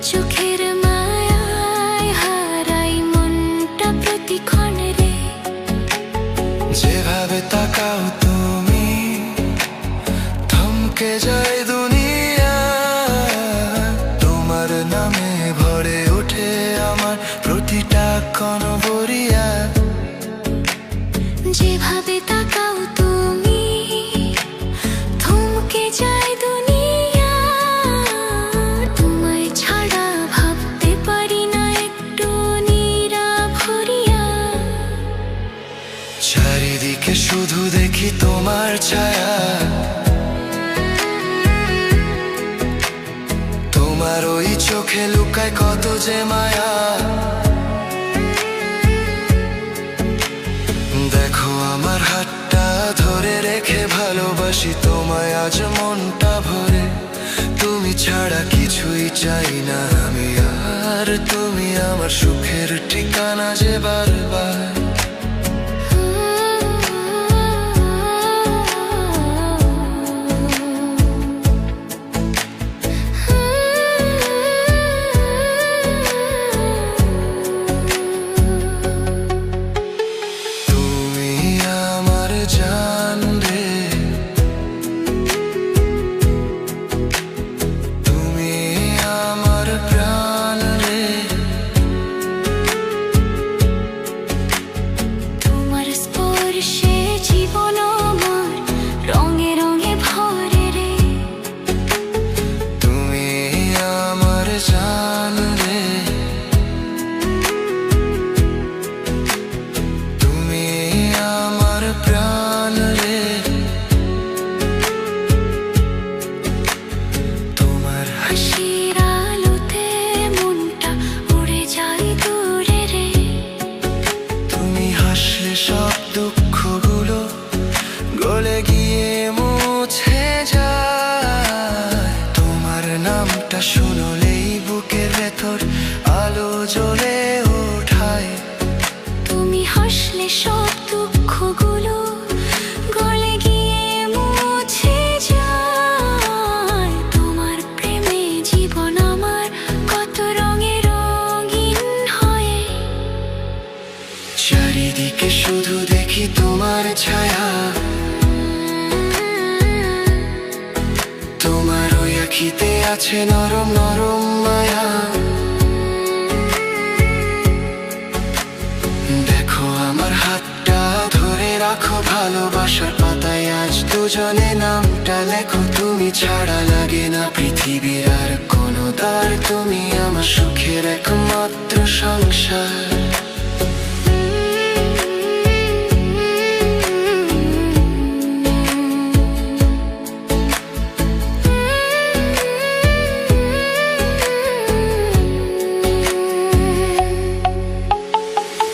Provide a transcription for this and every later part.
চোখের মায়ায় হারাই মনটা প্রতিক্ষণ রে। যেভাবে তাকাও তুমি থমকে যায় দুনিয়া, তোমার নামে ভরে ওঠে আমার প্রতিটা কনবরিয়া। যেভাবে তাকাও তুমি থমকে যায় দুনিয়া, তোমায় ছাড়া ভাবতে পারি না একটু নিরাভরিয়া। চারিদিকে শুধু দেখি তোমার ছায়া, তোমার ওই চোখে লুকায় কত যে মায়া। দেখো আমার হাতটা ধরে রেখে ভালোবাসি তোমায় আজ মনটা ভরে। তুমি ছাড়া কিছুই চাই না আমি আর, তুমি আমার সুখের ঠিকানা যে বারবার। জান রে তুমি আমার প্রাণ রে, তোমার স্পর্শে জীবন আমার রঙে রঙে ভরে রে। তুমি আমার জান রে, তুমি আমার প্রাণ রে। তোমার হাসির আলোতে মনটা উড়ে যায় দূরে রে। তুমি হাসলে সব দুঃখগুলো গলে গিয়ে মুছে যায়। তোমার নামটা শুনলেই বুকের ভেতর আলো জ্বলে ওঠায়। তুমি হাসলে সব দুঃখগুলো গলে গিয়ে মুছে যায়। তোমার প্রেমে জীবন আমার কত রঙে রঙিন হয়। চারিদিকে শুধু দেখি তোমার ছায়া, তোমার ওই আখিতে আছে নরম নরম মায়া। দেখো আমার হাতটা ধরে রাখো ভালোবাসার পাতায় আজ দুজনে নামটা লেখো। তুমি ছাড়া লাগে না পৃথিবীর আর কোনো দ্বার, তুমি আমার সুখের একমাত্র সংসার।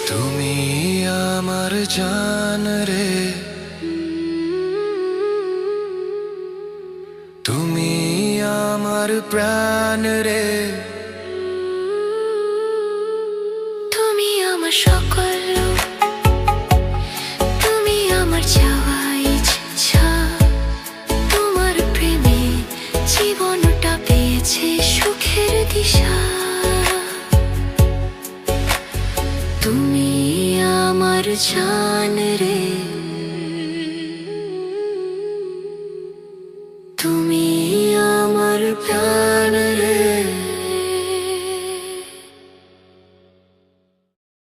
তুমি আমার জান রে, তুমি আমার প্রাণ রে। তুমি আমার সকল, তুমি আমার চাওয়া ইচ্ছা। তোমার প্রেমে জীবনটা পেয়েছে সুখের দিশা। তুমি আমার জান রে।